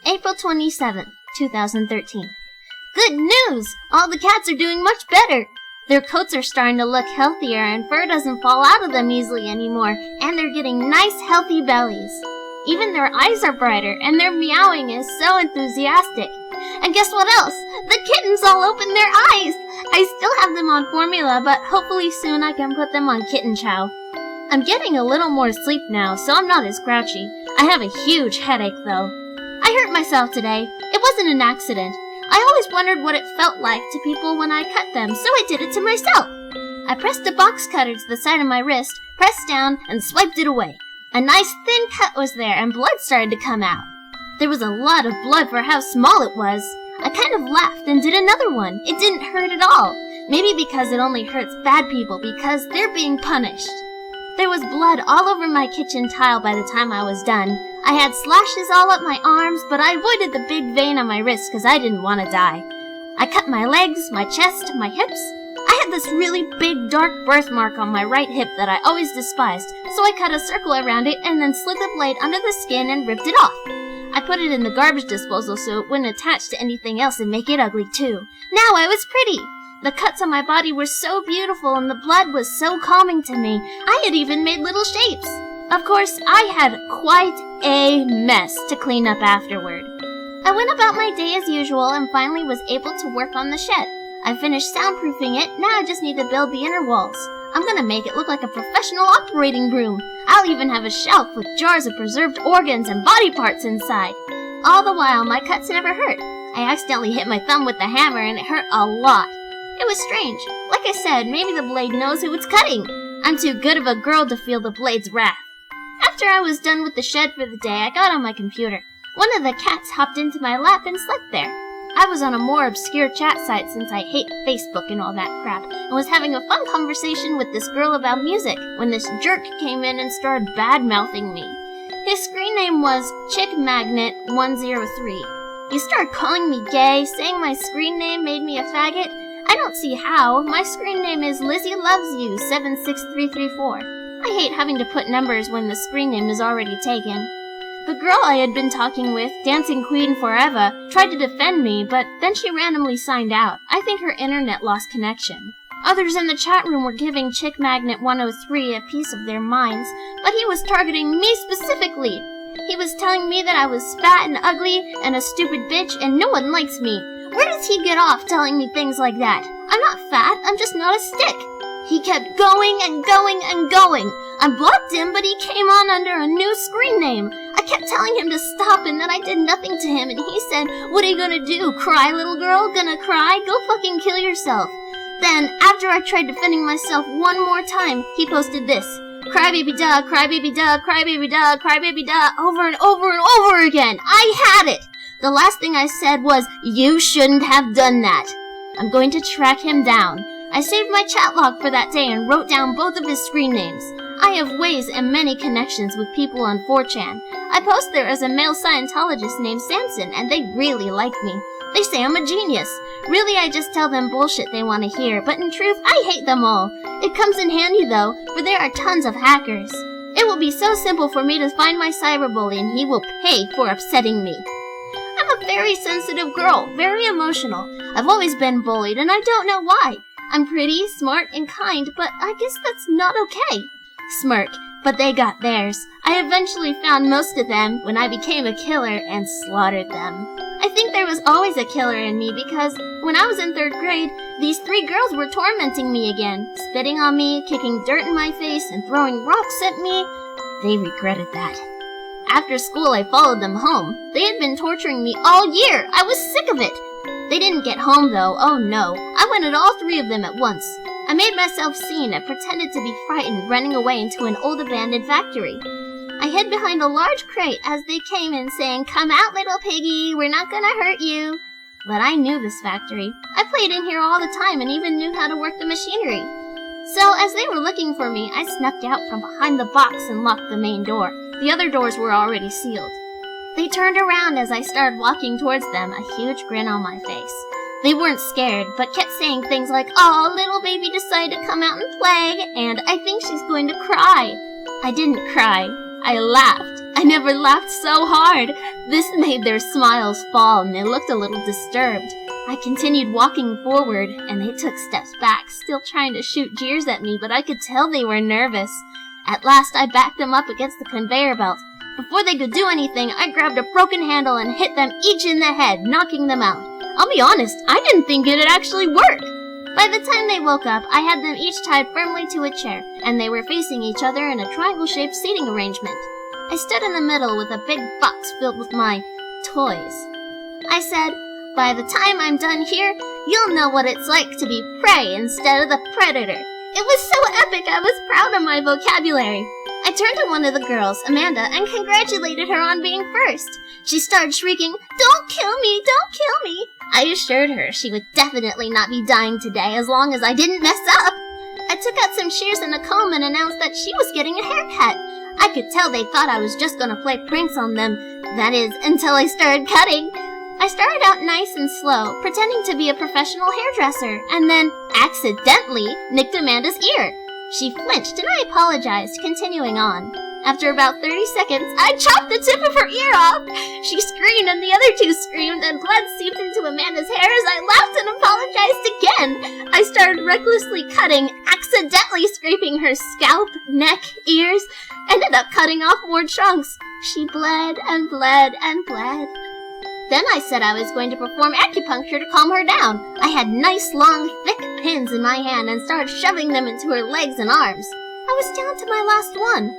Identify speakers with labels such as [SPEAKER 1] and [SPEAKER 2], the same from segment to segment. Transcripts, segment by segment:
[SPEAKER 1] April 27th, 2013. Good news! All the cats are doing much better! Their coats are starting to look healthier and fur doesn't fall out of them easily anymore, and they're getting nice healthy bellies. Even their eyes are brighter, and their meowing is so enthusiastic. And guess what else? The kittens all opened their eyes! I still have them on formula, but hopefully soon I can put them on kitten chow. I'm getting a little more sleep now, so I'm not as grouchy. I have a huge headache, though. I hurt myself today. It wasn't an accident. I always wondered what it felt like to people when I cut them, so I did it to myself. I pressed a box cutter to the side of my wrist, pressed down, and swiped it away. A nice thin cut was there, and blood started to come out. There was a lot of blood for how small it was. I kind of laughed and did another one. It didn't hurt at all. Maybe because it only hurts bad people because they're being punished. There was blood all over my kitchen tile by the time I was done. I had slashes all up my arms, but I avoided the big vein on my wrist because I didn't want to die. I cut my legs, my chest, my hips. I had this really big dark birthmark on my right hip that I always despised, so I cut a circle around it and then slid the blade under the skin and ripped it off. I put it in the garbage disposal so it wouldn't attach to anything else and make it ugly too. Now I was pretty! The cuts on my body were so beautiful and the blood was so calming to me. I had even made little shapes. Of course, I had quite a mess to clean up afterward. I went about my day as usual and finally was able to work on the shed. I finished soundproofing it, now I just need to build the inner walls. I'm gonna make it look like a professional operating room. I'll even have a shelf with jars of preserved organs and body parts inside. All the while, my cuts never hurt. I accidentally hit my thumb with the hammer and it hurt a lot. It was strange. Like I said, maybe the blade knows who it's cutting. I'm too good of a girl to feel the blade's wrath. After I was done with the shed for the day, I got on my computer. One of the cats hopped into my lap and slept there. I was on a more obscure chat site since I hate Facebook and all that crap, and was having a fun conversation with this girl about music when this jerk came in and started bad-mouthing me. His screen name was ChickMagnet103. He started calling me gay, saying my screen name made me a faggot. I don't see how. My screen name is LizzyLovesYou76334. I hate having to put numbers when the screen name is already taken. The girl I had been talking with, Dancing Queen Forever, tried to defend me, but then she randomly signed out. I think her internet lost connection. Others in the chat room were giving ChickMagnet103 a piece of their minds, but he was targeting me specifically. He was telling me that I was fat and ugly and a stupid bitch and no one likes me. Where does he get off telling me things like that? I'm not fat, I'm just not a stick. He kept going and going and going. I blocked him, but he came on under a new screen name. I kept telling him to stop and that I did nothing to him, and he said, "What are you gonna do? Cry, little girl? Gonna cry? Go fucking kill yourself." Then, after I tried defending myself one more time, he posted this. Cry baby duh, cry baby duh, cry baby duh, cry baby duh, over and over and over again. I had it! The last thing I said was, "You shouldn't have done that." I'm going to track him down. I saved my chat log for that day and wrote down both of his screen names. I have ways and many connections with people on 4chan. I post there as a male Scientologist named Samson, and they really like me. They say I'm a genius. Really, I just tell them bullshit they want to hear, but in truth, I hate them all. It comes in handy, though, for there are tons of hackers. It will be so simple for me to find my cyberbully, and he will pay for upsetting me. I'm a very sensitive girl, very emotional. I've always been bullied, and I don't know why. I'm pretty, smart, and kind, but I guess that's not okay. Smirk, but they got theirs. I eventually found most of them when I became a killer and slaughtered them. I think there was always a killer in me because when I was in 3rd grade, these 3 girls were tormenting me again, spitting on me, kicking dirt in my face, and throwing rocks at me. They regretted that. After school, I followed them home. They had been torturing me all year. I was sick of it. They didn't get home, though. Oh, no. I went at all 3 of them at once. I made myself seen and pretended to be frightened, running away into an old abandoned factory. I hid behind a large crate as they came in saying, "Come out, little piggy. We're not gonna hurt you." But I knew this factory. I played in here all the time and even knew how to work the machinery. So as they were looking for me, I snuck out from behind the box and locked the main door. The other doors were already sealed. They turned around as I started walking towards them, a huge grin on my face. They weren't scared, but kept saying things like, "Aw, little baby decided to come out and play, and I think she's going to cry." I didn't cry. I laughed. I never laughed so hard. This made their smiles fall, and they looked a little disturbed. I continued walking forward, and they took steps back, still trying to shoot jeers at me, but I could tell they were nervous. At last, I backed them up against the conveyor belt. Before they could do anything, I grabbed a broken handle and hit them each in the head, knocking them out. I'll be honest, I didn't think it'd actually work. By the time they woke up, I had them each tied firmly to a chair, and they were facing each other in a triangle-shaped seating arrangement. I stood in the middle with a big box filled with my toys. I said, "By the time I'm done here, you'll know what it's like to be prey instead of the predator." It was so epic, I was proud of my vocabulary. I turned to one of the girls, Amanda, and congratulated her on being first. She started shrieking, "Don't kill me! Don't kill me!" I assured her she would definitely not be dying today as long as I didn't mess up. I took out some shears and a comb and announced that she was getting a haircut. I could tell they thought I was just going to play pranks on them. That is, until I started cutting. I started out nice and slow, pretending to be a professional hairdresser, and then, accidentally, nicked Amanda's ear. She flinched and I apologized, continuing on. After about 30 seconds, I chopped the tip of her ear off. She screamed and the other two screamed, and blood seeped into Amanda's hair as I laughed and apologized again. I started recklessly cutting, accidentally scraping her scalp, neck, ears, ended up cutting off more chunks. She bled and bled and bled. Then I said I was going to perform acupuncture to calm her down. I had nice, long, thick pins in my hand and started shoving them into her legs and arms. I was down to my last one.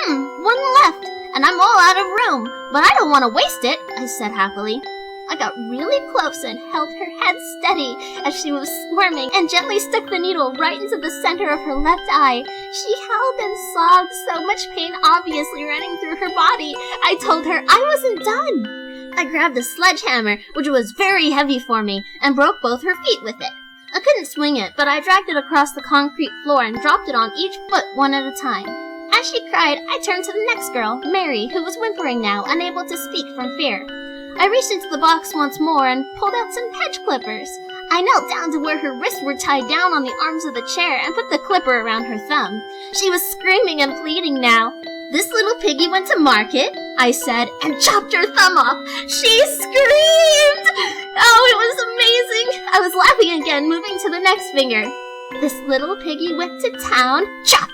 [SPEAKER 1] One left, and I'm all out of room, but I don't want to waste it, I said happily. I got really close and held her head steady as she was squirming and gently stuck the needle right into the center of her left eye. She howled and sobbed, so much pain obviously running through her body. I told her I wasn't done. I grabbed a sledgehammer, which was very heavy for me, and broke both her feet with it. I couldn't swing it, but I dragged it across the concrete floor and dropped it on each foot one at a time. As she cried, I turned to the next girl, Mary, who was whimpering now, unable to speak from fear. I reached into the box once more and pulled out some hedge clippers. I knelt down to where her wrists were tied down on the arms of the chair and put the clipper around her thumb. She was screaming and pleading now. "This little piggy went to market," I said, and chopped her thumb off. She screamed! Oh, it was amazing! I was laughing again, moving to the next finger. "This little piggy went to town," chop!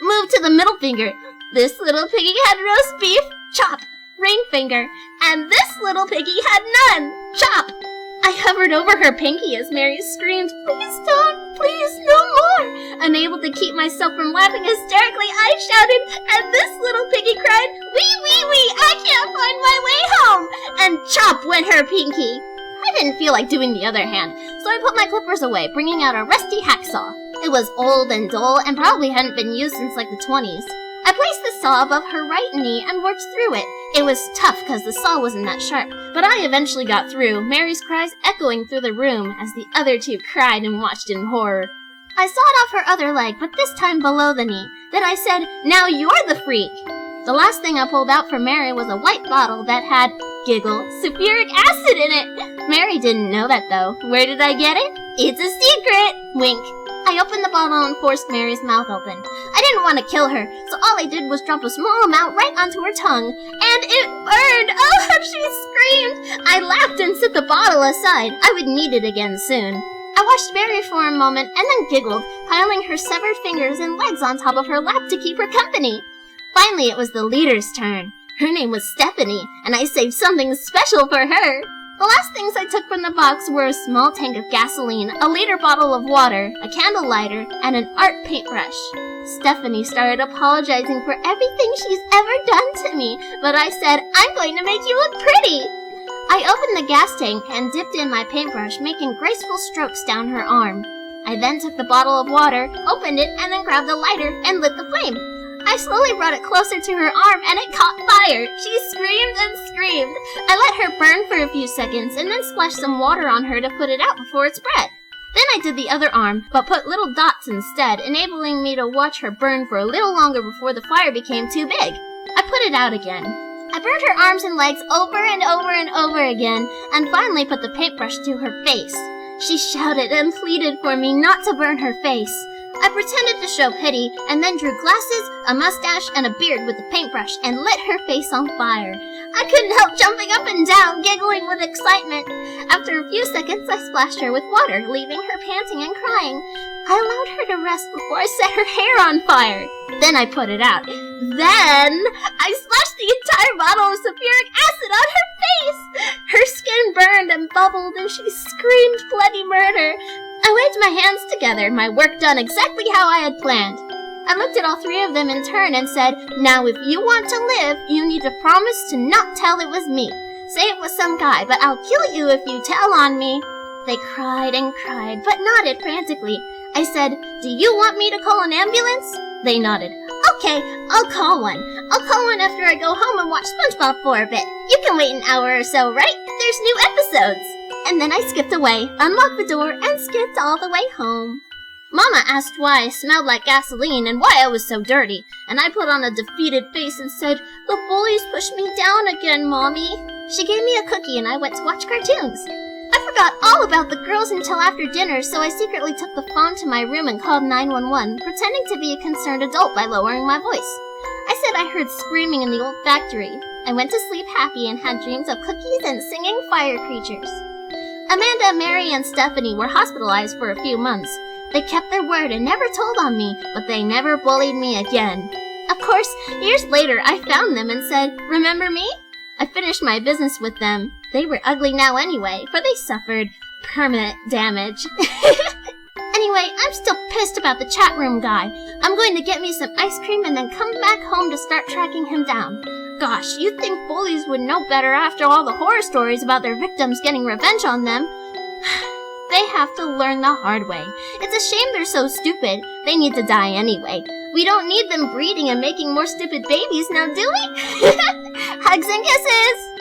[SPEAKER 1] Moved to the middle finger. "This little piggy had roast beef," chop! Ring finger. "And this little piggy had none," chop! I hovered over her pinky as Mary screamed, "Please don't, please, no more!" Unable to keep myself from laughing hysterically, I shouted, and this little piggy cried, "Wee, wee, wee, I can't find my way home!" And chop went her pinky. I didn't feel like doing the other hand, so I put my clippers away, bringing out a rusty hacksaw. It was old and dull and probably hadn't been used since like the 20s. I placed the saw above her right knee and worked through it. It was tough because the saw wasn't that sharp, but I eventually got through, Mary's cries echoing through the room as the other two cried and watched in horror. I sawed off her other leg, but this time below the knee. Then I said, "Now you're the freak." The last thing I pulled out for Mary was a white bottle that had, giggle, sulfuric acid in it. Mary didn't know that though. Where did I get it? It's a secret! Wink. I opened the bottle and forced Mary's mouth open. I didn't want to kill her, so all I did was drop a small amount right onto her tongue. And it burned! Oh, she screamed! I laughed and set the bottle aside. I would need it again soon. I watched Mary for a moment and then giggled, piling her severed fingers and legs on top of her lap to keep her company. Finally, it was the leader's turn. Her name was Stephanie, and I saved something special for her. The last things I took from the box were a small tank of gasoline, a liter bottle of water, a candle lighter, and an art paintbrush. Stephanie started apologizing for everything she's ever done to me, but I said, "I'm going to make you look pretty." I opened the gas tank and dipped in my paintbrush, making graceful strokes down her arm. I then took the bottle of water, opened it, and then grabbed the lighter and lit the flame. I slowly brought it closer to her arm and it caught fire. She screamed and screamed. I let her burn for a few seconds and then splashed some water on her to put it out before it spread. Then I did the other arm, but put little dots instead, enabling me to watch her burn for a little longer before the fire became too big. I put it out again. I burned her arms and legs over and over and over again, and finally put the paintbrush to her face. She shouted and pleaded for me not to burn her face. I pretended to show pity, and then drew glasses, a mustache, and a beard with the paintbrush, and lit her face on fire. I couldn't help jumping up and down, giggling with excitement. After a few seconds, I splashed her with water, leaving her panting and crying. I allowed her to rest before I set her hair on fire. Then I put it out. Then I splashed the entire bottle of sulfuric acid on her face. Her skin burned and bubbled, and she screamed bloody murder. I waved my hands together, my work done exactly how I had planned. I looked at all three of them in turn and said, "Now if you want to live, you need to promise to not tell it was me. Say it was some guy, but I'll kill you if you tell on me." They cried and cried, but nodded frantically. I said, "Do you want me to call an ambulance?" They nodded. "Okay, I'll call one. I'll call one after I go home and watch SpongeBob for a bit. You can wait an hour or so, right? There's new episodes." And then I skipped away, unlocked the door, and skipped all the way home. Mama asked why I smelled like gasoline and why I was so dirty, and I put on a defeated face and said, "The bullies pushed me down again, Mommy." She gave me a cookie and I went to watch cartoons. I forgot all about the girls until after dinner, so I secretly took the phone to my room and called 911, pretending to be a concerned adult by lowering my voice. I said I heard screaming in the old factory. I went to sleep happy and had dreams of cookies and singing fire creatures. Amanda, Mary, and Stephanie were hospitalized for a few months. They kept their word and never told on me, but they never bullied me again. Of course, years later, I found them and said, "Remember me?" I finished my business with them. They were ugly now anyway, for they suffered permanent damage. Anyway, I'm still pissed about the chat room guy. I'm going to get me some ice cream and then come back home to start tracking him down. Gosh, you'd think bullies would know better after all the horror stories about their victims getting revenge on them. They have to learn the hard way. It's a shame they're so stupid. They need to die anyway. We don't need them breeding and making more stupid babies now, do we? Hugs and kisses!